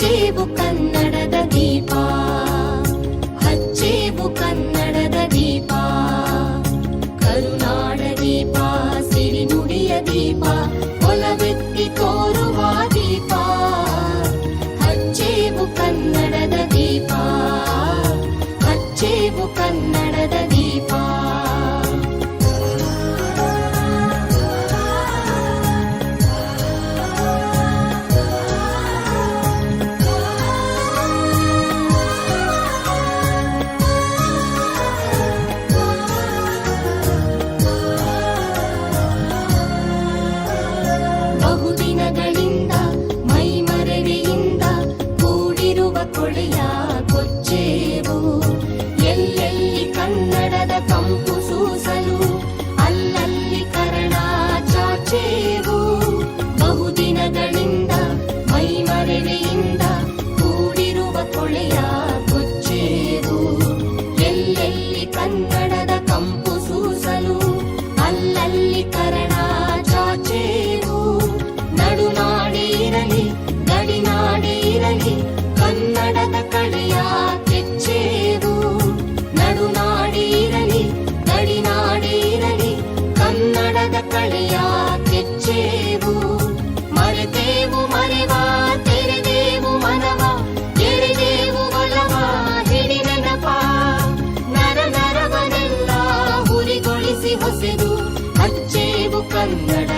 ಹಚ್ಚೇವು ಕನ್ನಡದ ದೀಪ, ಹಚ್ಚೇವು ಕನ್ನಡದ ದೀಪ, ಕರುನಾಡ ದೀಪ, ಸಿರಿನುಡಿಯ ದೀಪ, ಒಲವೆತ್ತಿ ತೋರುವ ದೀಪ. ಹಚ್ಚೇವು ಕನ್ನಡದ ದೀಪ, ಹಚ್ಚೇವು ಕನ್ನಡದ ದೀಪ. ಬಹುದಿನಗಳಿಂದ ಮೈಮರೆವೆಯಿಂದ ಕೂಡಿರುವ ಕೊಳೆಯ ಕೊಚ್ಚೇವು, ಎಲ್ಲೆಲ್ಲಿ ಕನ್ನಡದ ಕಂಪು ಸೂಸಲು ಅಲ್ಲಲ್ಲಿ ಕರಣ ಚಾಚೇವು. ಬಹುದಿನಗಳಿಂದ ಮೈಮರೆವೆಯಿಂದ ಕೂಡಿರುವ ಕೊಳೆಯ ಕೊಚ್ಚೇವು, ಎಲ್ಲೆಲ್ಲಿ ಕನ್ನಡದ ಕಂಪು ಸೂಸಲು ಅಲ್ಲಲ್ಲಿ ಕರಣ ಚಾಚೇವು. ನಡುನಾಡಿರಲಿ ಗಡಿನಾಡಿರಲಿ ಕನ್ನಡದ ಕಳೆಯ ಕೆಚ್ಚೇವು. ನಡುನಾಡಿರಲಿ ಗಡಿನಾಡಿರಲಿ ಕನ್ನಡದ ಕಳೆಯ ಕೆಚ್ಚೇವು. ಮರೆತೇವು ಮರೆವ ತೆರೆದೇವು ಮನವ, ಎಳೆದೇವು ಒಲವ ಹಿಡಿ ನೆನಪ. ನರ ನರವನೆಲ್ಲ ಹುರಿಗೊಳಿಸಿ ಹೊಸೆದು ಹಚ್ಚೇವು ಕನ್ನಡ